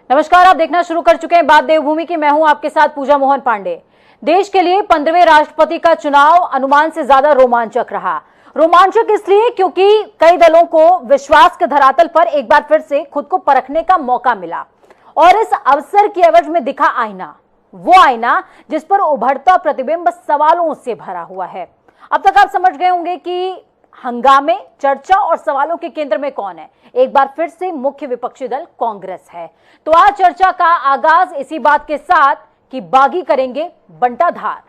नमस्कार, आप देखना शुरू कर चुके हैं बात देवभूमि की। मैं हूं आपके साथ पूजा मोहन पांडे। देश के लिए 15वें राष्ट्रपति का चुनाव अनुमान से ज्यादा रोमांचक रहा। रोमांचक इसलिए क्योंकि कई दलों को विश्वास के धरातल पर एक बार फिर से खुद को परखने का मौका मिला और इस अवसर की एवज में दिखा आईना, वो आईना जिस पर उभरता प्रतिबिंब सवालों से भरा हुआ है। अब तक आप समझ गए होंगे कि हंगामे, चर्चा और सवालों के केंद्र में कौन है। एक बार फिर से मुख्य विपक्षी दल कांग्रेस है। तो आज चर्चा का आगाज इसी बात के साथ कि बागी करेंगे बंटाधार।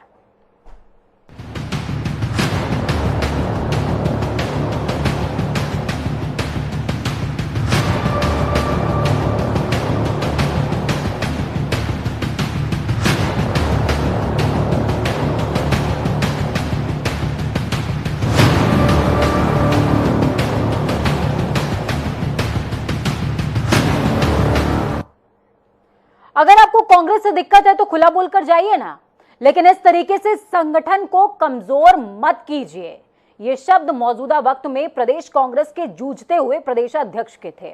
अगर आपको कांग्रेस से दिक्कत है तो खुला बोलकर जाइए ना, लेकिन इस तरीके से संगठन को कमजोर मत कीजिए। ये शब्द मौजूदा वक्त में प्रदेश कांग्रेस के जूझते हुए प्रदेशाध्यक्ष के थे,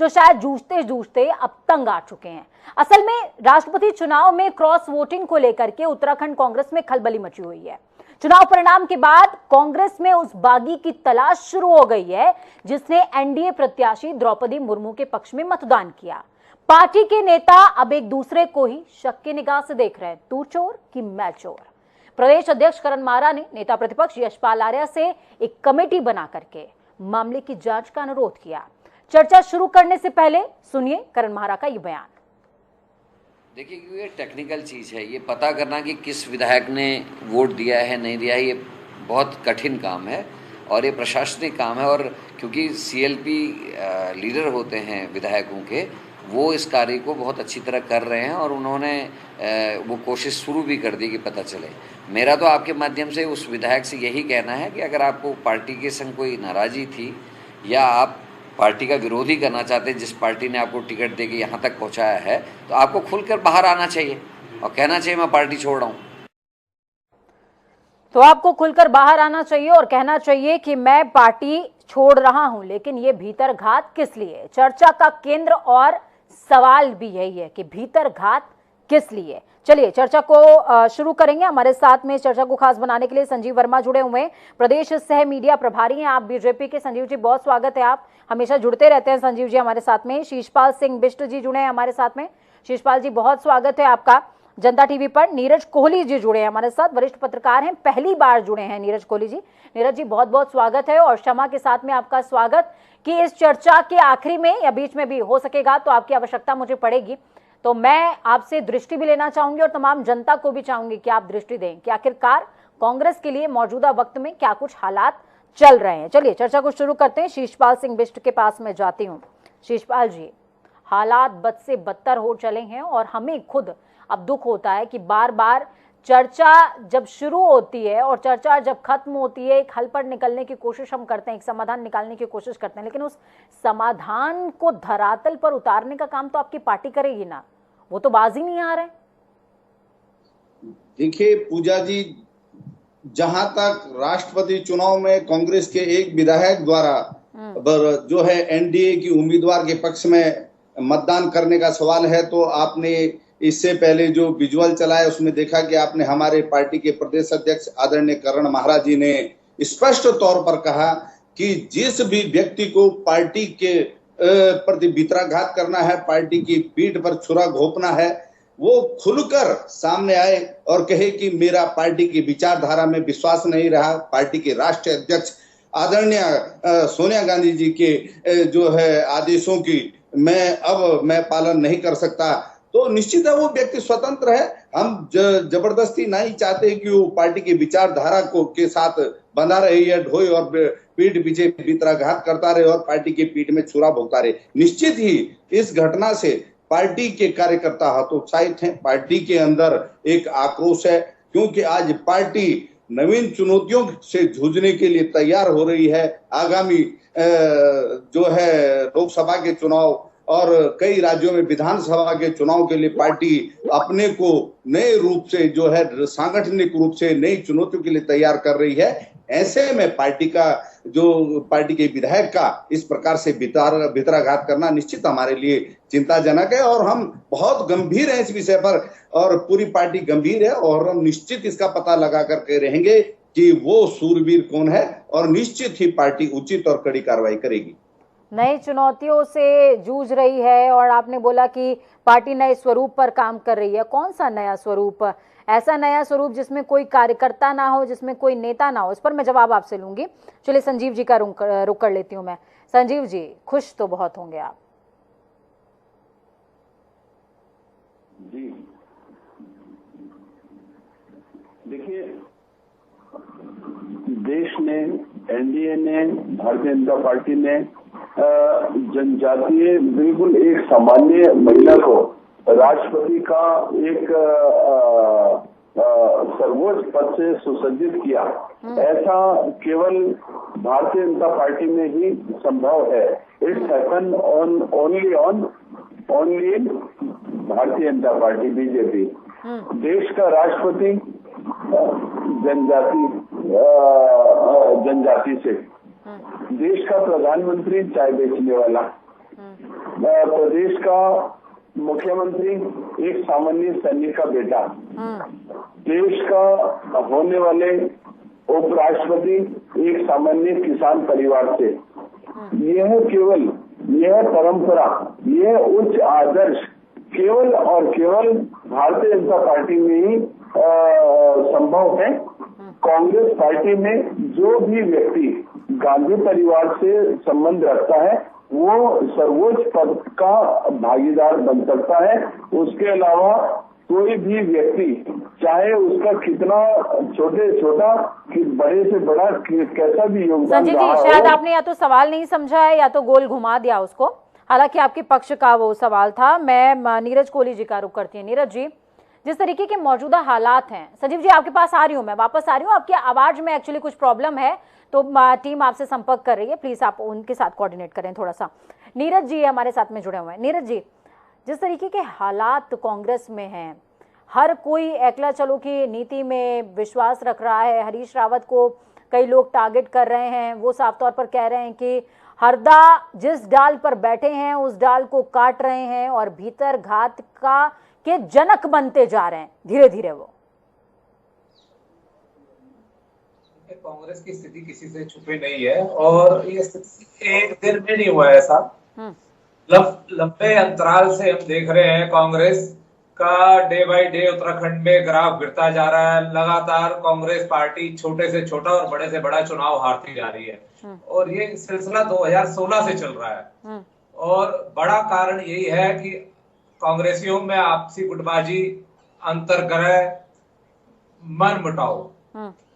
जो शायद जूझते जूझते अब तंग आ चुके हैं। असल में राष्ट्रपति चुनाव में क्रॉस वोटिंग को लेकर के उत्तराखंड कांग्रेस में खलबली मची हुई है। चुनाव परिणाम के बाद कांग्रेस में उस बागी की तलाश शुरू हो गई है जिसने एनडीए प्रत्याशी द्रौपदी मुर्मू के पक्ष में मतदान किया। पार्टी के नेता अब एक दूसरे को ही शक की निगाह से देख रहे हैं, तू चोर कि मैं चोर। प्रदेश अध्यक्ष करण माहरा ने नेता प्रतिपक्ष यशपाल आर्या से एक कमेटी बना करके मामले की जांच का अनुरोध किया। चर्चा शुरू करने से पहले सुनिए करण माहरा का ये बयान। देखिए, क्योंकि ये टेक्निकल चीज़ है, ये पता करना कि किस विधायक ने वोट दिया है नहीं दिया है, ये बहुत कठिन काम है और ये प्रशासनिक काम है। और क्योंकि सीएलपी लीडर होते हैं विधायकों के, वो इस कार्य को बहुत अच्छी तरह कर रहे हैं और उन्होंने वो कोशिश शुरू भी कर दी कि पता चले। मेरा तो आपके माध्यम से उस विधायक से यही कहना है कि अगर आपको पार्टी के संग कोई नाराज़ी थी या आप पार्टी का विरोधी करना चाहते हैं, जिस पार्टी ने आपको टिकट दे के यहाँ तक पहुँचाया है, तो आपको खुलकर बाहर आना चाहिए और कहना चाहिए मैं पार्टी छोड़ रहा हूँ। तो आपको खुलकर बाहर आना चाहिए और कहना चाहिए कि मैं पार्टी छोड़ रहा हूं, लेकिन ये भीतर घात किस लिए? चर्चा का केंद्र और सवाल भी यही है कि भीतर घात किस लिए। चलिए चर्चा को शुरू करेंगे। हमारे साथ में चर्चा को खास बनाने के लिए संजीव वर्मा जुड़े हुए हैं, प्रदेश सह मीडिया प्रभारी हैं आप बीजेपी के। संजीव जी, बहुत स्वागत है, आप हमेशा जुड़ते रहते हैं। संजीव जी हमारे साथ में। शीशपाल सिंह बिष्ट जी जुड़े हैं हमारे साथ में। शीशपाल जी, बहुत स्वागत है आपका जनता टीवी पर। नीरज कोहली जी जुड़े हैं हमारे साथ, वरिष्ठ पत्रकार हैं, पहली बार जुड़े हैं नीरज कोहली जी। नीरज जी, बहुत बहुत स्वागत है। और क्षमा के साथ में आपका स्वागत कि इस चर्चा के आखिरी में या बीच में भी हो सकेगा तो आपकी आवश्यकता मुझे पड़ेगी, तो मैं आपसे दृष्टि भी लेना चाहूंगी और तमाम जनता को भी चाहूंगी कि आप दृष्टि दें कि आखिरकार कांग्रेस के लिए मौजूदा वक्त में क्या कुछ हालात चल रहे हैं। चलिए चर्चा को शुरू करते हैं। शीशपाल सिंह बिष्ट के पास मैं जाती हूँ। शीशपाल जी, हालात बद से बदतर हो चले हैं और हमें खुद अब दुख होता है कि बार बार चर्चा जब शुरू होती है और चर्चा जब खत्म होती है, एक हल पर निकलने की कोशिश हम करते हैं, एक समाधान निकालने की कोशिश करते हैं, लेकिन उस समाधान को धरातल पर उतारने का काम तो आपकी पार्टी करेगी ना, वो तो बाज ही नहीं आ रहे। देखिए पूजा जी, जहां तक राष्ट्रपति चुनाव में कांग्रेस के एक विधायक द्वारा जो है एनडीए की उम्मीदवार के पक्ष में मतदान करने का सवाल है, तो आपने इससे पहले जो विजुअल चलाया उसमें देखा कि आपने हमारे पार्टी के प्रदेश अध्यक्ष आदरणीय करण माहरा जी ने स्पष्ट तौर पर कहा कि जिस भी व्यक्ति को पार्टी के प्रति भितराघात करना है, पार्टी की पीठ पर छुरा घोंपना है, वो खुलकर सामने आए और कहे कि मेरा पार्टी की विचारधारा में विश्वास नहीं रहा, पार्टी के राष्ट्रीय अध्यक्ष आदरणीय सोनिया गांधी जी के जो है आदेशों की मैं पालन नहीं कर सकता, तो निश्चित है वो व्यक्ति स्वतंत्र है। हम जबरदस्ती नहीं चाहते कि वो पार्टी की विचारधारा को के साथ बंधा रहे या ढोए और पीठ पीछे भितराघात करता रहे और पार्टी की पीठ में छुरा भोगता रहे। निश्चित ही इस घटना से पार्टी के कार्यकर्ता हतोत्साहित हैं, पार्टी के अंदर एक आक्रोश है, क्योंकि आज पार्टी नवीन चुनौतियों से जूझने के लिए तैयार हो रही है। आगामी जो है लोकसभा के चुनाव और कई राज्यों में विधानसभा के चुनाव के लिए पार्टी अपने को नए रूप से जो है सांगठनिक रूप से नई चुनौतियों के लिए तैयार कर रही है। ऐसे में पार्टी के विधायक का इस प्रकार से भितराघात करना निश्चित हमारे लिए चिंताजनक है और हम बहुत गंभीर हैं इस विषय पर और पूरी पार्टी गंभीर है और हम निश्चित इसका पता लगा करके रहेंगे कि वो सूरवीर कौन है और निश्चित ही पार्टी उचित और कड़ी कार्रवाई करेगी। नई चुनौतियों से जूझ रही है और आपने बोला कि पार्टी नए स्वरूप पर काम कर रही है। कौन सा नया स्वरूप? ऐसा नया स्वरूप जिसमें कोई कार्यकर्ता ना हो, जिसमें कोई नेता ना हो? इस पर मैं जवाब आपसे लूंगी। चलिए संजीव जी का रुक कर लेती हूं मैं। संजीव जी, खुश तो बहुत होंगे आप। जी देखिए, देश ने, एनडीए ने, भारतीय जनता पार्टी ने जनजातीय बिल्कुल एक सामान्य महिला को राष्ट्रपति का एक सर्वोच्च पद से सुसज्जित किया। ऐसा केवल भारतीय जनता पार्टी में ही संभव है। It's happen only in Bharatiya Janata party, BJP. देश का राष्ट्रपति जनजाति से, देश का प्रधानमंत्री चाय बेचने वाला, प्रदेश का मुख्यमंत्री एक सामान्य सैनिक का बेटा, देश का होने वाले उपराष्ट्रपति एक सामान्य किसान परिवार से। यह परंपरा, यह उच्च आदर्श केवल और केवल भारतीय जनता पार्टी में ही संभव है। कांग्रेस पार्टी में जो भी व्यक्ति गांधी परिवार से संबंध रखता है वो सर्वोच्च पद का भागीदार बन सकता है। उसके अलावा कोई भी व्यक्ति, चाहे उसका कितना छोटा कि बड़े से बड़ा कैसा भी योगदान संजय जी, शायद आपने या तो सवाल नहीं समझा है या तो गोल घुमा दिया उसको। हालांकि आपके पक्ष का वो सवाल था। मैं नीरज कोहली जी का रुख करती हूँ। नीरज जी, जिस तरीके के मौजूदा हालात हैं, संजीव जी आपके पास आ रही हूँ, मैं वापस आ रही हूँ। आपकी आवाज में एक्चुअली कुछ प्रॉब्लम है तो टीम आपसे संपर्क कर रही है, प्लीज आप उनके साथ कोऑर्डिनेट करें थोड़ा सा। नीरज जी हमारे साथ में जुड़े हुए हैं। नीरज जी, जिस तरीके के हालात कांग्रेस में हैं, हर कोई एकला चलो की नीति में विश्वास रख रहा है। हरीश रावत को कई लोग टारगेट कर रहे हैं। वो साफ तौर पर कह रहे हैं कि हरदा जिस डाल पर बैठे हैं उस डाल को काट रहे हैं और भीतर घात के जनक बनते जा रहे हैं धीरे धीरे। वो कांग्रेस की स्थिति किसी से छुपी नहीं है और ये एक दिन में नहीं हुआ है ऐसा। लंबे अंतराल से हम देख रहे हैं कांग्रेस का डे बाय डे उत्तराखंड में ग्राफ गिरता जा रहा है। लगातार कांग्रेस पार्टी छोटे से छोटा और बड़े से बड़ा चुनाव हारती जा रही है और ये सिलसिला 2016 से चल रहा है। और बड़ा कारण यही है कि कांग्रेसियों में आपसी गुटबाजी, अंतर्ग्रह, मन मुटाव।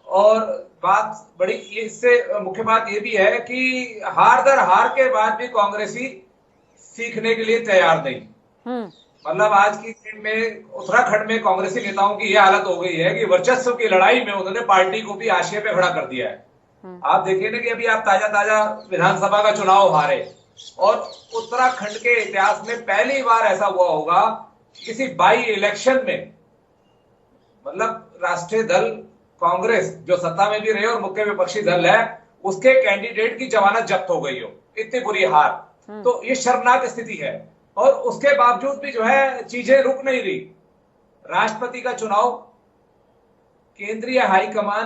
और बात बड़ी, इससे मुख्य बात ये भी है कि हार दर हार के बाद भी कांग्रेसी सीखने के लिए तैयार नहीं। मतलब आज की दिन में उत्तराखंड में कांग्रेसी नेताओं की यह हालत हो गई है कि वर्चस्व की लड़ाई में उन्होंने पार्टी को भी हाशिए पे खड़ा कर दिया है। आप देखिए ना कि अभी आप ताजा विधानसभा का चुनाव हारे और उत्तराखंड के इतिहास में पहली बार ऐसा हुआ होगा किसी बाई इलेक्शन में, मतलब राष्ट्रीय दल कांग्रेस जो सत्ता में भी रहे और मुख्य विपक्षी दल है, उसके कैंडिडेट की जमानत जब्त हो गई हो। इतनी बुरी हार, तो ये शर्मनाक स्थिति है। और उसके बावजूद भी जो है चीजें रुक नहीं रही। राष्ट्रपति का चुनाव केंद्रीय हाईकमान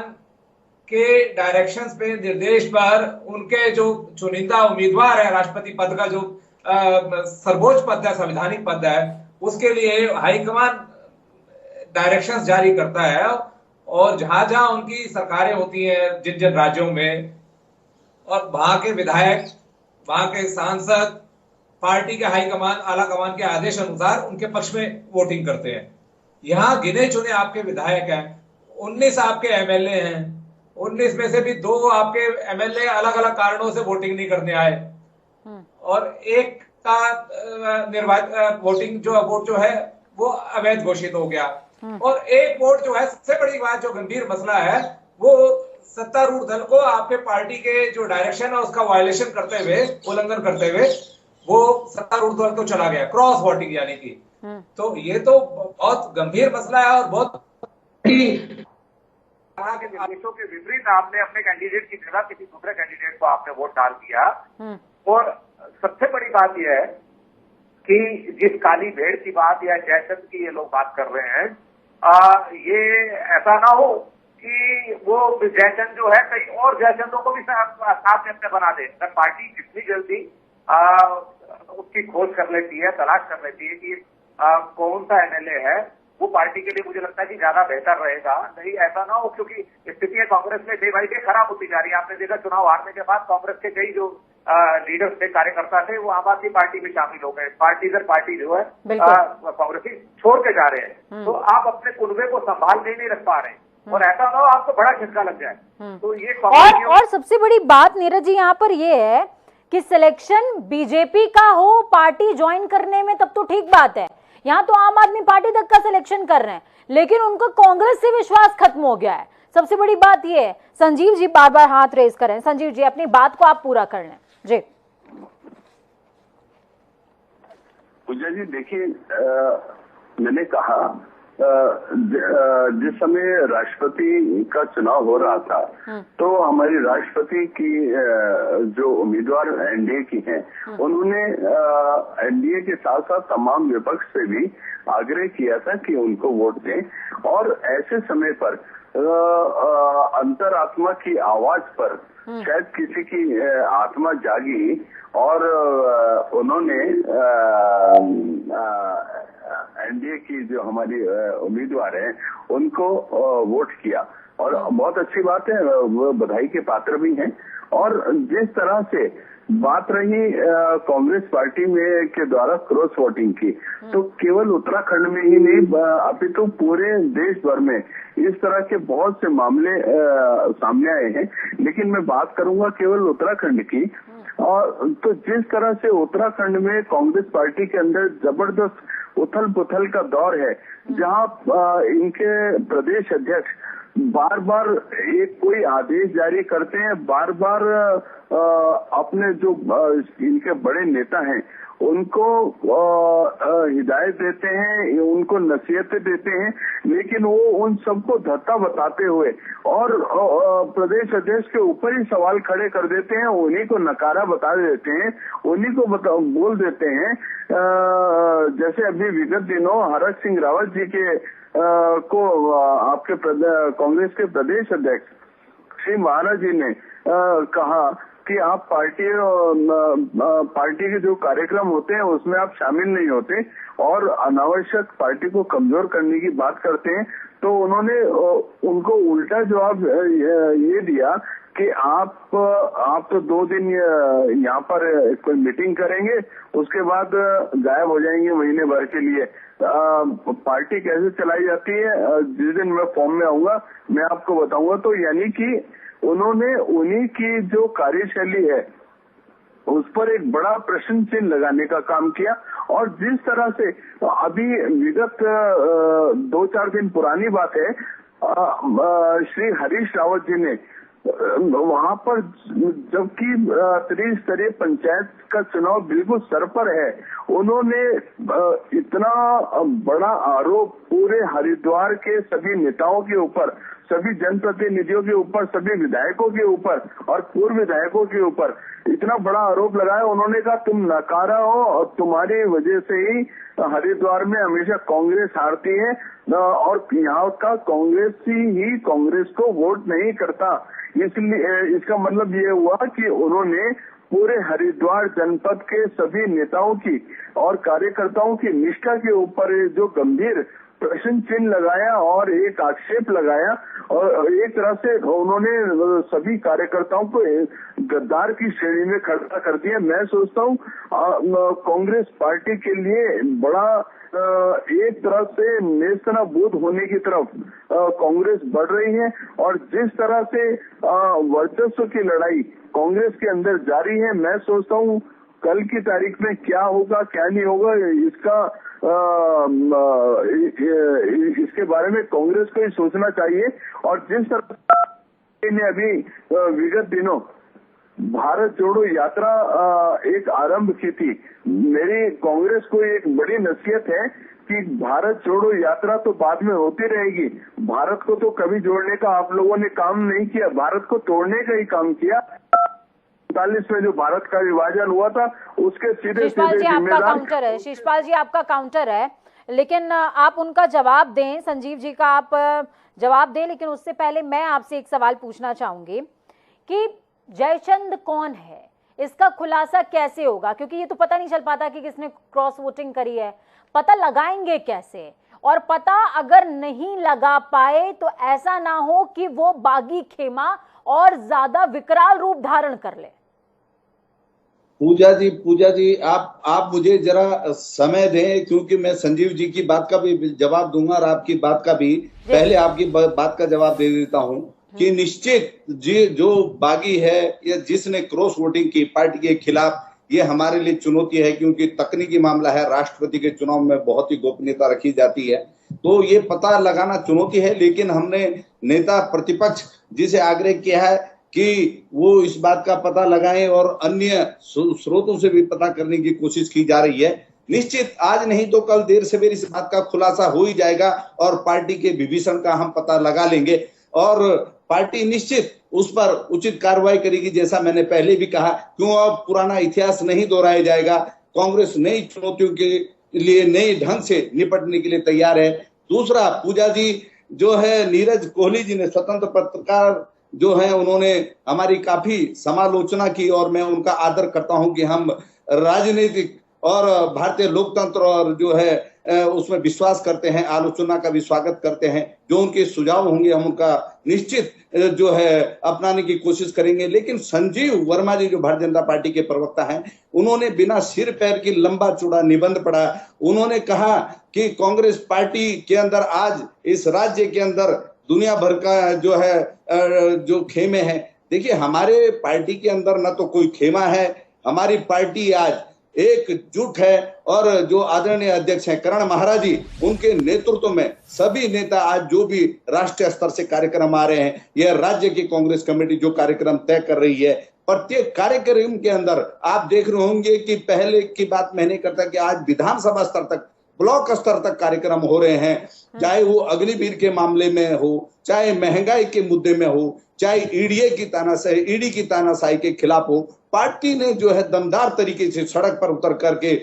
के डायरेक्शंस पे, निर्देश पर, उनके जो चुनिंदा उम्मीदवार है राष्ट्रपति पद का, जो सर्वोच्च पद है, संवैधानिक पद है, उसके लिए हाईकमान डायरेक्शंस जारी करता है। और जहां जहां उनकी सरकारें होती हैं, जिन जिन राज्यों में, और वहां के विधायक, वहां के सांसद पार्टी के हाईकमान, आला कमान के आदेश अनुसार उनके पक्ष में वोटिंग करते हैं। यहां गिने चुने आपके विधायक हैं, 19 आपके एमएलए हैं, 19 में से भी 2 आपके एमएलए अलग अलग कारणों से वोटिंग नहीं करने आए और एक का वोट जो है वो अवैध घोषित हो गया। और एक वोट जो है, सबसे बड़ी बात, जो गंभीर मसला है, वो सत्तारूढ़ दल को आपके पार्टी के जो डायरेक्शन है उसका वायलेशन करते हुए, उल्लंघन करते हुए वो सत्तारूढ़ दल को चला गया, क्रॉस वोटिंग यानी कि। तो ये तो बहुत गंभीर मसला है और बहुत के निर्देशों के विपरीत आपने अपने कैंडिडेट की जगह किसी दूसरे कैंडिडेट को आपने वोट डाल दिया। और सबसे बड़ी बात यह है कि जिस काली भेड़ की बात या जयचंद की ये लोग बात कर रहे हैं, ये ऐसा ना हो कि वो जयचंद जो है कई और जयचंदों को भी साथ में अपने बना दे। अगर पार्टी जितनी जल्दी उसकी खोज कर लेती है, तलाश कर लेती है कि कौन सा एमएलए है, वो पार्टी के लिए मुझे लगता है कि ज्यादा बेहतर रहेगा। नहीं ऐसा ना हो, क्योंकि स्थितियां कांग्रेस में डे बाई डे खराब होती जा रही है। आपने देखा चुनाव हारने के बाद कांग्रेस के कई जो लीडर्स थे, कार्यकर्ता थे, वो आम आदमी पार्टी में शामिल हो गए। पार्टी जो है कांग्रेस ही छोड़ के जा रहे हैं। तो आप अपने कुनबे को संभाल नहीं रख पा रहे हैं, और ऐसा ना हो आपको बड़ा झटका लग जाए। तो ये और सबसे बड़ी बात नीरज जी यहाँ पर ये है कि सिलेक्शन बीजेपी का हो पार्टी ज्वाइन करने में, तब तो ठीक बात है। यहाँ तो आम आदमी पार्टी तक का सिलेक्शन कर रहे हैं, लेकिन उनको कांग्रेस से विश्वास खत्म हो गया है। सबसे बड़ी बात ये है। संजीव जी बार बार हाथ रेज कर रहे हैं। संजीव जी अपनी बात को आप पूरा कर लें जी। पूजा जी देखिए, मैंने कहा जिस समय राष्ट्रपति का चुनाव हो रहा था, तो हमारी राष्ट्रपति की जो उम्मीदवार एनडीए की हैं, उन्होंने एनडीए के साथ साथ तमाम विपक्ष से भी आग्रह किया था कि उनको वोट दें। और ऐसे समय पर अंतरात्मा की आवाज पर शायद किसी की आत्मा जागी और उन्होंने एनडीए की जो हमारी उम्मीदवार हैं उनको वोट किया। और बहुत अच्छी बात है, वो बधाई के पात्र भी हैं। और जिस तरह से बात रही कांग्रेस पार्टी में के द्वारा क्रॉस वोटिंग की, तो केवल उत्तराखंड में ही नहीं अभी तो पूरे देश भर में इस तरह के बहुत से मामले सामने आए हैं। लेकिन मैं बात करूंगा केवल उत्तराखंड की। और तो जिस तरह से उत्तराखंड में कांग्रेस पार्टी के अंदर जबरदस्त उथल पुथल का दौर है, जहां इनके प्रदेश अध्यक्ष बार बार एक कोई आदेश जारी करते हैं, बार बार अपने जो इनके बड़े नेता हैं उनको हिदायत देते हैं, उनको नसीहतें देते हैं, लेकिन वो उन सबको धत्ता बताते हुए और प्रदेश अध्यक्ष के ऊपर ही सवाल खड़े कर देते हैं, उन्हीं को नकारा बता देते हैं, उन्हीं को बोल देते हैं। जैसे अभी विगत दिनों हरक सिंह रावत जी के को आपके कांग्रेस के प्रदेश अध्यक्ष श्री महाराज जी ने कहा कि आप पार्टी के जो कार्यक्रम होते हैं उसमें आप शामिल नहीं होते और अनावश्यक पार्टी को कमजोर करने की बात करते हैं। तो उन्होंने उनको उल्टा जवाब ये दिया कि आप तो 2 दिन यहाँ पर कोई मीटिंग करेंगे, उसके बाद गायब हो जाएंगे महीने भर के लिए। पार्टी कैसे चलाई जाती है जिस दिन मैं फॉर्म में आऊंगा मैं आपको बताऊंगा। तो यानी कि उन्होंने उन्हीं की जो कार्यशैली है उस पर एक बड़ा प्रश्न चिन्ह लगाने का काम किया। और जिस तरह से अभी विगत 2-4 दिन पुरानी बात है, श्री हरीश रावत जी ने वहां पर, जबकि त्रिस्तरीय पंचायत का चुनाव बिल्कुल सर पर है, उन्होंने इतना बड़ा आरोप पूरे हरिद्वार के सभी नेताओं के ऊपर, सभी जनप्रतिनिधियों के ऊपर, सभी विधायकों के ऊपर और पूर्व विधायकों के ऊपर इतना बड़ा आरोप लगाया। उन्होंने कहा तुम नकारा हो और तुम्हारी वजह से ही हरिद्वार में हमेशा कांग्रेस हारती है और यहाँ का कांग्रेसी ही कांग्रेस को वोट नहीं करता। इसलिए इसका मतलब ये हुआ कि उन्होंने पूरे हरिद्वार जनपद के सभी नेताओं की और कार्यकर्ताओं की निष्ठा के ऊपर जो गंभीर प्रश्न चिन्ह लगाया और एक आक्षेप लगाया और एक तरह से उन्होंने सभी कार्यकर्ताओं को गद्दार की श्रेणी में खड़ा कर दिया। मैं सोचता हूँ कांग्रेस पार्टी के लिए बड़ा एक तरह से नेस्तनाबूद होने की तरफ कांग्रेस बढ़ रही है। और जिस तरह से वर्चस्व की लड़ाई कांग्रेस के अंदर जारी है, मैं सोचता हूँ कल की तारीख में क्या होगा क्या नहीं होगा इसके बारे में कांग्रेस को ही सोचना चाहिए। और जिस तरह ने अभी विगत दिनों भारत जोड़ो यात्रा एक आरंभ की थी, मेरी कांग्रेस को एक बड़ी नसीहत है कि भारत छोड़ो यात्रा तो बाद में होती रहेगी। भारत को तो कभी जोड़ने का आप लोगों ने काम नहीं किया, भारत को तोड़ने का ही काम किया। 1947 में जो भारत का विभाजन हुआ था उसके सीधे शिषपाल जी आपका काउंटर है, शिषपाल जी आपका काउंटर है, लेकिन आप उनका जवाब दें, संजीव जी का आप जवाब दें, लेकिन उससे पहले मैं आपसे एक सवाल पूछना चाहूंगी कि जयचंद कौन है, इसका खुलासा कैसे होगा? क्योंकि ये तो पता नहीं चल पाता कि किसने क्रॉस वोटिंग करी है, पता लगाएंगे कैसे? और पता अगर नहीं लगा पाए तो ऐसा ना हो कि वो बागी खेमा और ज्यादा विकराल रूप धारण कर ले। पूजा जी आप मुझे जरा समय दें, क्योंकि मैं संजीव जी की बात का भी जवाब दूंगा और आपकी बात का भी। पहले आपकी बात का जवाब दे देता हूं कि निश्चित जी जो बागी है या जिसने क्रॉस वोटिंग की पार्टी के खिलाफ, ये हमारे लिए चुनौती है, क्योंकि तकनीकी मामला है। राष्ट्रपति के चुनाव में बहुत ही गोपनीयता रखी जाती है, तो ये पता लगाना चुनौती है। लेकिन हमने नेता प्रतिपक्ष जिसे आग्रह किया है कि वो इस बात का पता लगाएं और अन्य स्रोतों से भी पता करने की कोशिश की जा रही है। निश्चित आज नहीं तो कल देर सवेर इस बात का खुलासा हो ही जाएगा और पार्टी के विभीषण का हम पता लगा लेंगे और पार्टी निश्चित उस पर उचित कार्रवाई करेगी। जैसा मैंने पहले भी कहा, क्यों अब पुराना इतिहास नहीं दोहराया जाएगा। कांग्रेस नई चुनौतियों के लिए नए ढंग से निपटने के लिए तैयार है। दूसरा, पूजा जी जो है, नीरज कोहली जी ने, स्वतंत्र पत्रकार जो है, उन्होंने हमारी काफी समालोचना की और मैं उनका आदर करता हूं कि हम राजनीतिक और भारतीय लोकतंत्र और जो है उसमें विश्वास करते हैं, आलोचना का भी स्वागत करते हैं। जो उनके सुझाव होंगे हम उनका निश्चित जो है अपनाने की कोशिश करेंगे। लेकिन संजीव वर्मा जी जो भारतीय जनता पार्टी के प्रवक्ता हैं, उन्होंने बिना सिर पैर की लंबा चौड़ा निबंध पढ़ा। उन्होंने कहा कि कांग्रेस पार्टी के अंदर आज इस राज्य के अंदर दुनिया भर का जो है जो खेमे हैं। देखिए, हमारे पार्टी के अंदर न तो कोई खेमा है, हमारी पार्टी आज एकजुट है और जो आदरणीय अध्यक्ष हैं करण महाराज जी, उनके नेतृत्व में सभी नेता आज जो भी राष्ट्रीय स्तर से कार्यक्रम आ रहे हैं, यह राज्य की कांग्रेस कमेटी जो कार्यक्रम तय कर रही है, प्रत्येक कार्यक्रम के अंदर आप देख रहे होंगे कि पहले की बात मैं नहीं करता कि आज विधानसभा स्तर तक, ब्लॉक स्तर तक कार्यक्रम हो रहे हैं। चाहे वो अग्निवीर के मामले में हो, चाहे महंगाई के मुद्दे में हो, चाहे ईडी की तानाशाही के खिलाफ हो, पार्टी ने जो है दमदार तरीके से सड़क पर उतर करके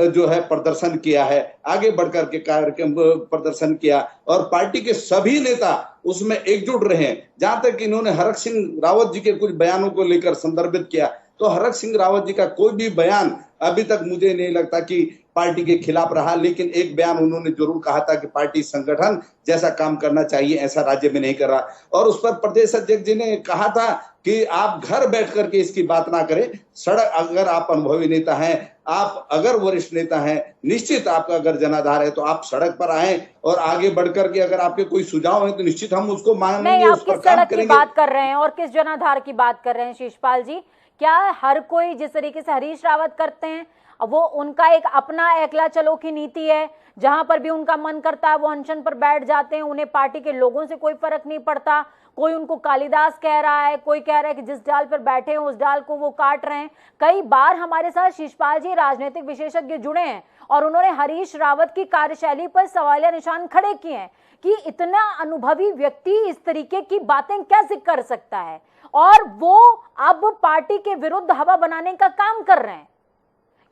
जो है प्रदर्शन किया है, आगे बढ़कर के कार्यक्रम प्रदर्शन किया और पार्टी के सभी नेता उसमें एकजुट रहे। जहां तक इन्होंने हरक सिंह रावत जी के कुछ बयानों को लेकर संदर्भित किया, तो हरक सिंह रावत जी का कोई भी बयान अभी तक मुझे नहीं लगता कि पार्टी के खिलाफ रहा। लेकिन एक बयान उन्होंने जरूर कहा था कि पार्टी संगठन जैसा काम करना चाहिए ऐसा राज्य में नहीं कर रहा। और उस पर प्रदेश अध्यक्ष जी ने कहा था कि आप घर बैठ करके इसकी बात ना करें, सड़क, अगर आप अनुभवी नेता हैं, आप अगर वरिष्ठ नेता हैं, निश्चित आपका अगर जनाधार है तो आप सड़क पर आए और आगे बढ़कर के अगर आपके कोई सुझाव है तो निश्चित हम उसको मानेंगे, उस पर काम करेंगे। बात कर रहे हैं और किस जनाधार की बात कर रहे हैं शिषपाल जी? क्या हर कोई जिस तरीके से हरीश रावत करते हैं, वो उनका एक अपना एकला चलो की नीति है, जहां पर भी उनका मन करता है वो अनशन पर बैठ जाते हैं, उन्हें पार्टी के लोगों से कोई फर्क नहीं पड़ता। कोई उनको कालिदास कह रहा है, कोई कह रहा है कि जिस डाल पर बैठे हैं उस डाल को वो काट रहे हैं। कई बार हमारे साथ शिषपाल जी राजनीतिक विशेषज्ञ जुड़े हैं और उन्होंने हरीश रावत की कार्यशैली पर सवालिया निशान खड़े किए हैं कि इतना अनुभवी व्यक्ति इस तरीके की बातें कैसे कर सकता है, और वो अब पार्टी के विरुद्ध हवा बनाने का काम कर रहे हैं।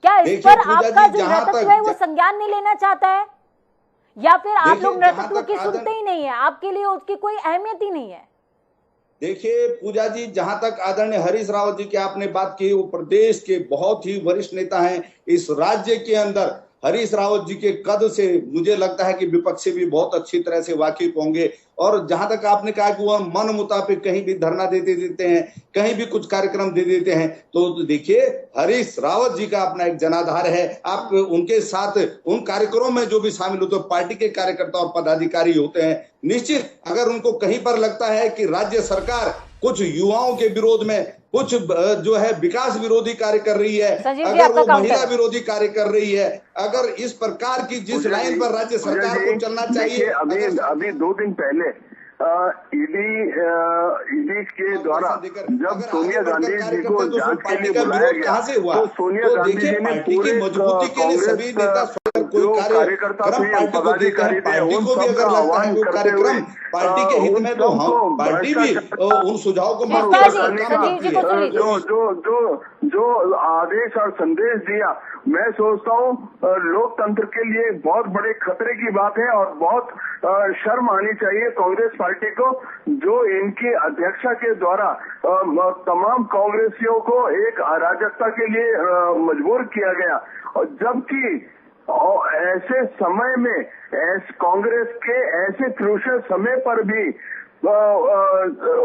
क्या इस पर आपका जो नेतृत्व है वो संज्ञान नहीं लेना चाहता है, या फिर आप लोग नेतृत्व की सुनते ही नहीं है, आपके लिए उसकी कोई अहमियत ही नहीं है? देखिए पूजा जी, जहां तक आदरणीय हरीश रावत जी की आपने बात की, वो प्रदेश के बहुत ही वरिष्ठ नेता हैं। इस राज्य के अंदर हरीश रावत जी के कद से मुझे लगता है कि विपक्ष भी बहुत अच्छी तरह से वाकिफ होंगे। और जहां तक आपने कहा कि वह मन मुताबिक कहीं भी धरना दे देते हैं, कहीं भी कुछ कार्यक्रम दे देते हैं, तो देखिए हरीश रावत जी का अपना एक जनाधार है। आप उनके साथ उन कार्यक्रमों में जो भी शामिल होते हैं, पार्टी के कार्यकर्ता और पदाधिकारी होते हैं, निश्चित अगर उनको कहीं पर लगता है कि राज्य सरकार कुछ युवाओं के विरोध में कुछ जो है विकास विरोधी कार्य कर रही है, अगर वो महिला विरोधी कार्य कर रही है, अगर इस प्रकार की जिस लाइन पर राज्य सरकार को चलना चाहिए। अभी 2 दिन पहले ईडी के द्वारा जब सोनिया गांधी जी को जांच के लिए बुलाया गया, तो सोनिया गांधी जी ने पूरे मजबूती के लिए सभी नेता कोई कार्यक्रम पार्टी को देते हैं, पार्टी को भी अगर लगता है वो कार्यक्रम पार्टी के हित में, तो हम पार्टी भी उन सुझाव को जो आदेश और संदेश दिया, मैं सोचता हूँ लोकतंत्र के लिए बहुत बड़े खतरे की बात है और बहुत शर्म आनी चाहिए कांग्रेस पार्टी को, जो इनकी अध्यक्षा के द्वारा तमाम कांग्रेसियों को एक अराजकता के लिए मजबूर किया गया। और जबकि ऐसे समय में कांग्रेस के ऐसे क्रूशियल समय पर भी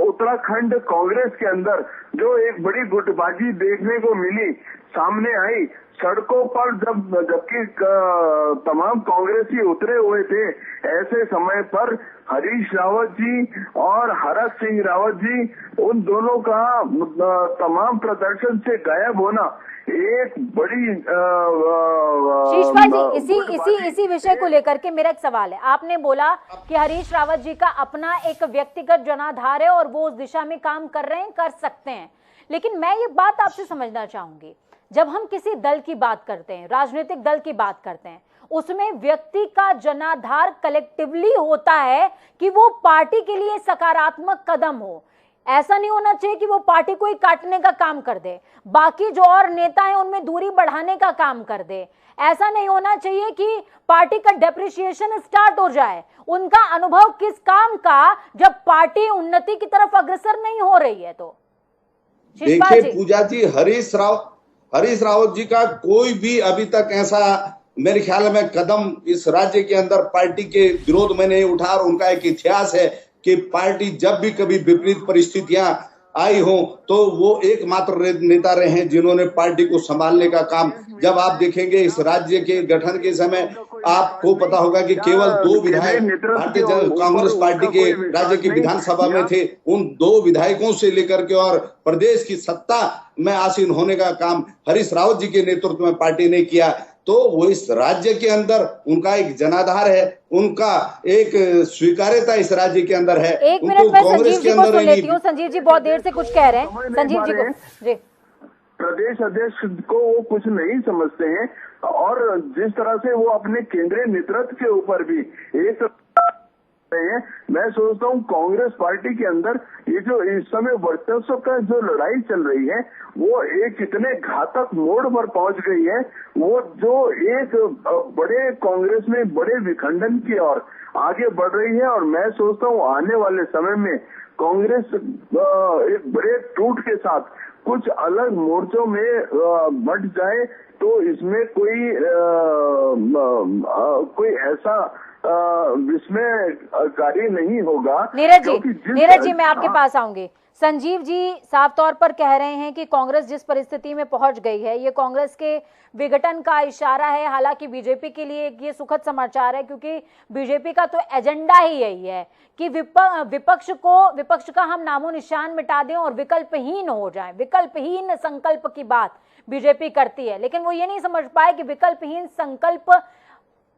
उत्तराखंड कांग्रेस के अंदर जो एक बड़ी गुटबाजी देखने को मिली, सामने आई सड़कों पर, जबकि तमाम कांग्रेसी उतरे हुए थे, ऐसे समय पर हरीश रावत जी और हरक सिंह रावत जी, उन दोनों का तमाम प्रदर्शन से गायब होना एक बड़ी शीशपाल जी, इसी विषय को लेकर के मेरा एक सवाल है। आपने बोला कि हरीश रावत जी का अपना एक व्यक्तिगत जनाधार है और वो उस दिशा में काम कर रहे हैं, कर सकते हैं, लेकिन मैं ये बात आपसे समझना चाहूंगी, जब हम किसी दल की बात करते हैं, राजनीतिक दल की बात करते हैं, उसमें व्यक्ति का जनाधार कलेक्टिवली होता है कि वो पार्टी के लिए सकारात्मक कदम हो। ऐसा नहीं होना चाहिए कि वो पार्टी को ही काटने का काम कर दे, बाकी जो और नेता हैं उनमें दूरी बढ़ाने का काम कर दे। ऐसा नहीं होना चाहिए कि पार्टी का डेप्रिसिएशन स्टार्ट हो जाए। उनका अनुभव किस काम का, जब पार्टी उन्नति की तरफ अग्रसर नहीं हो रही है। तो देखिए पूजा जी, हरीश रावत जी का कोई भी अभी तक ऐसा मेरे ख्याल में कदम इस राज्य के अंदर पार्टी के विरोध में नहीं उठा, और उनका एक इतिहास है कि पार्टी जब भी कभी विपरीत परिस्थितियां आई हो तो वो एकमात्र नेता रहे हैं जिन्होंने पार्टी को संभालने का काम। जब आप देखेंगे इस राज्य के गठन के समय, आपको पता होगा कि केवल 2 विधायक भारतीय कांग्रेस पार्टी के राज्य की विधानसभा में थे। उन 2 विधायकों से लेकर के और प्रदेश की सत्ता में आसीन होने का काम हरीश रावत जी के नेतृत्व में पार्टी ने किया। तो वो इस राज्य के अंदर उनका एक जनाधार है, उनका एक स्वीकार्यता इस राज्य के अंदर है। एक मिनट में संजीव जी को सुन लेती हूँ। संजीव जी बहुत देर से कुछ कह रहे हैं, संजीव जी को। जी, प्रदेश अध्यक्ष को वो कुछ नहीं समझते हैं, और जिस तरह से वो अपने केंद्रीय नेतृत्व के ऊपर भी एक हैं, मैं सोचता हूँ कांग्रेस पार्टी के अंदर ये जो इस समय वर्चस्व का जो लड़ाई चल रही है, वो एक इतने घातक मोड़ पर पहुंच गई है, वो जो एक बड़े कांग्रेस में बड़े विखंडन की ओर आगे बढ़ रही है। और मैं सोचता हूँ आने वाले समय में कांग्रेस एक बड़े टूट के साथ कुछ अलग मोर्चों में बढ़ जाए, तो इसमें कोई ऐसा विस्मयकारी नहीं होगा। नीरज जी मैं आपके पास आऊंगी। संजीव जी साफ तौर पर कह रहे हैं कि कांग्रेस जिस परिस्थिति में पहुंच गई है, ये कांग्रेस के विघटन का इशारा है। हालांकि बीजेपी के लिए ये सुखद समाचार है, क्योंकि बीजेपी का तो एजेंडा ही यही है कि विपक्ष का हम नामो निशान मिटा दें और विकल्पहीन हो जाएं। विकल्पहीन संकल्प की बात बीजेपी करती है, लेकिन वो ये नहीं समझ पाए कि विकल्पहीन संकल्प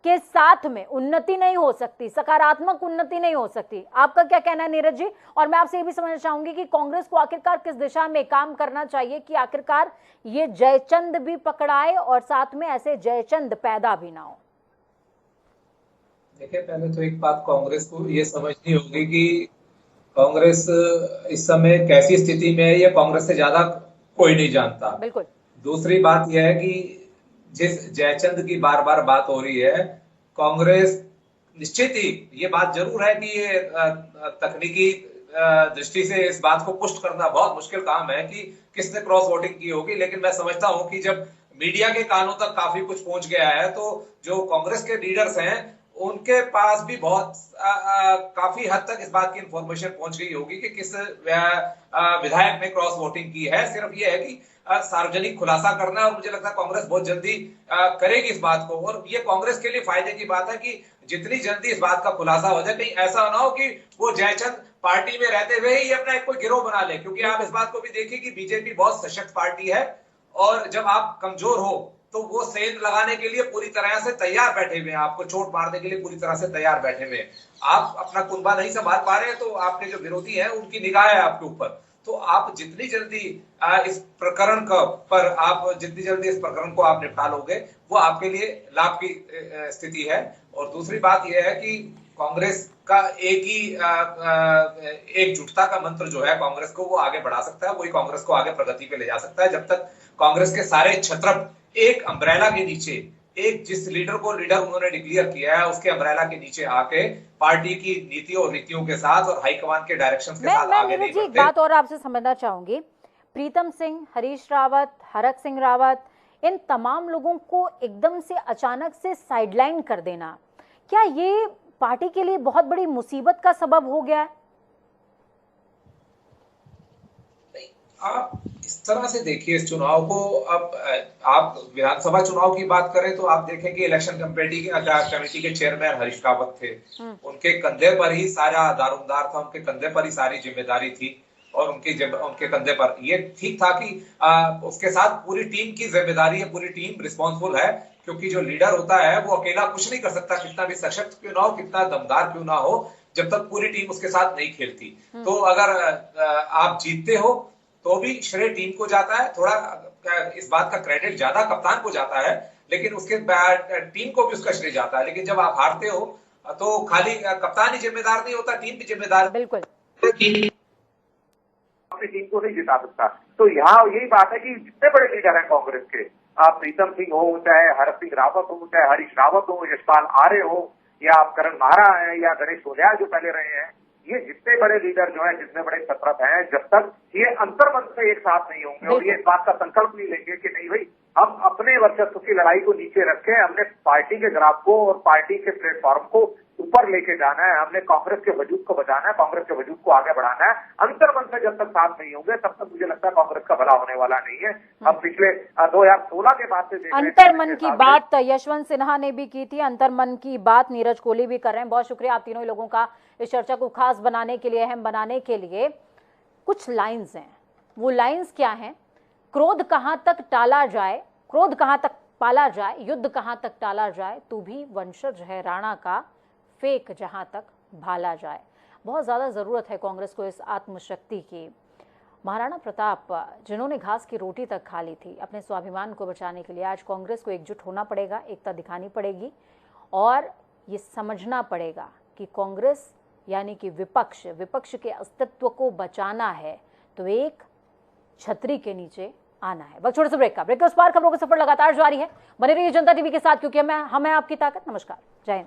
के साथ में उन्नति नहीं हो सकती, सकारात्मक उन्नति नहीं हो सकती। आपका क्या कहना है नीरज जी? और मैं आपसे ये भी समझना चाहूंगी कि कांग्रेस को आखिरकार किस दिशा में काम करना चाहिए कि आखिरकार ये जयचंद भी पकड़ाए और साथ में ऐसे जयचंद पैदा भी ना हो। देखिए, पहले तो एक बात कांग्रेस को ये समझनी होगी कि कांग्रेस इस समय कैसी स्थिति में है, ये कांग्रेस से ज्यादा कोई नहीं जानता। बिल्कुल। दूसरी बात यह है कि जिस जयचंद की बार बार बात हो रही है, कांग्रेस निश्चित ही ये बात जरूर है कि ये तकनीकी दृष्टि से इस बात को पुष्ट करना बहुत मुश्किल काम है कि किसने क्रॉस वोटिंग की होगी, लेकिन मैं समझता हूं कि जब मीडिया के कानों तक काफी कुछ पहुंच गया है, तो जो कांग्रेस के लीडर्स हैं उनके पास भी बहुत काफी हद तक इस बात की इंफॉर्मेशन पहुंच गई होगी कि किस विधायक ने क्रॉस वोटिंग की है। सिर्फ ये है कि सार्वजनिक खुलासा करना है, और मुझे लगता है कांग्रेस बहुत जल्दी करेगी इस बात को। और ये कांग्रेस के लिए फायदे की बात है कि जितनी जल्दी इस बात का खुलासा हो जाए, कहीं ऐसा ना हो कि वो जयचंद पार्टी में रहते हुए ही अपना एक कोई गिरोह बना ले। क्योंकि आप इस बात को भी देखिए कि बीजेपी बहुत सशक्त पार्टी है, और जब आप कमजोर हो तो वो सेंध लगाने के लिए पूरी तरह से तैयार बैठे हुए हैं, आपको चोट मारने के लिए पूरी तरह से तैयार बैठे हुए हैं। आप अपना कुनबा नहीं संभाल पा रहे हैं, तो आपके जो विरोधी हैं उनकी निगाह है आपके ऊपर। तो आप जितनी जल्दी इस प्रकरण को आप निपटा लोगे, वो आपके लिए लाभ की स्थिति है। और दूसरी बात यह है कि कांग्रेस का एकजुटता का मंत्र जो है कांग्रेस को वो आगे बढ़ा सकता है, वही कांग्रेस को आगे प्रगति पे ले जा सकता है। जब तक कांग्रेस के सारे छत्रप एक अम्ब्रेला के नीचे, एक जिस लीडर को लीडर उन्होंने डिक्लेयर किया है उसके अम्ब्रेला के नीचे आके पार्टी की नीतियों और नीतियों के साथ और हाईकमान के डायरेक्शंस के साथ आगे नहीं बढ़ते। एक बात और आपसे समझना चाहूंगी, प्रीतम सिंह, हरीश रावत, हरक सिंह रावत, इन तमाम लोगों को एकदम से अचानक से साइडलाइन कर देना, क्या ये पार्टी के लिए बहुत बड़ी मुसीबत का सबब हो गया है? आप इस तरह से देखिए इस चुनाव को। अब आप विधानसभा चुनाव की बात करें तो आप देखें कि इलेक्शन कमेटी के चेयरमैन हरीश रावत थे, उनके कंधे पर ही सारा दारोमदार था, उनके कंधे पर ही सारी जिम्मेदारी थी और उनके कंधे पर ये ठीक था कि उसके साथ पूरी टीम की जिम्मेदारी है, पूरी टीम रिस्पॉन्सिबल है, क्योंकि जो लीडर होता है वो अकेला कुछ नहीं कर सकता, कितना भी सशक्त क्यों ना हो, कितना दमदार क्यों ना हो, जब तक पूरी टीम उसके साथ नहीं खेलती। तो अगर आप जीतते हो तो भी श्रेय टीम को जाता है, थोड़ा इस बात का क्रेडिट ज्यादा कप्तान को जाता है, लेकिन उसके बाद टीम को भी उसका श्रेय जाता है। लेकिन जब आप हारते हो तो खाली कप्तान ही जिम्मेदार नहीं होता, टीम भी जिम्मेदार। बिल्कुल, अपनी टीम को नहीं जिता सकता। तो यहाँ यही बात है कि जितने बड़े लीडर हैं कांग्रेस के, आप प्रीतम सिंह हो, चाहे हरक सिंह रावत हो, चाहे हरीश रावत हो, यशपाल आर्य हो, या आप करण माहरा हैं, या गणेश सोल्याल जो पहले रहे हैं, ये जितने बड़े लीडर जो हैं, जितने बड़े छत्रप हैं, जब तक ये अंतर्मन से एक साथ नहीं होंगे और ये इस बात का संकल्प नहीं लेंगे कि नहीं भाई हम अपने वर्चस्व की लड़ाई को नीचे रखें, हमने पार्टी के ग्राफ को और पार्टी के प्लेटफॉर्म को ऊपर लेके जाना है, हमने कांग्रेस के वजूद को बचाना है, कांग्रेस के वजूद को आगे बढ़ाना है, अंतर्मन से जब तक साथ नहीं होंगे तब तक मुझे लगता है कांग्रेस का भला होने वाला नहीं है। अब पिछले 2016 के बाद से अंतर्मन की बात यशवंत सिन्हा ने भी की थी, अंतर्मन की बात नीरज कोहली भी कर रहे हैं। बहुत शुक्रिया आप तीनों लोगों का इस चर्चा को खास बनाने के लिए, अहम बनाने के लिए। कुछ लाइन्स हैं, वो लाइन्स क्या हैं? क्रोध कहां तक टाला जाए, क्रोध कहां तक पाला जाए, युद्ध कहां तक टाला जाए, तू भी वंशज है राणा का, फेक जहां तक भाला जाए। बहुत ज़्यादा ज़रूरत है कांग्रेस को इस आत्मशक्ति की। महाराणा प्रताप जिन्होंने घास की रोटी तक खा ली थी अपने स्वाभिमान को बचाने के लिए, आज कांग्रेस को एकजुट होना पड़ेगा, एकता दिखानी पड़ेगी और ये समझना पड़ेगा कि कांग्रेस यानी कि विपक्ष के अस्तित्व को बचाना है तो एक छतरी के नीचे आना है। बस छोटे से ब्रेक के उस पार खबरों का सफर लगातार जारी है। बने रहिए जनता टीवी के साथ, क्योंकि हम है आपकी ताकत। नमस्कार, जय हिंद।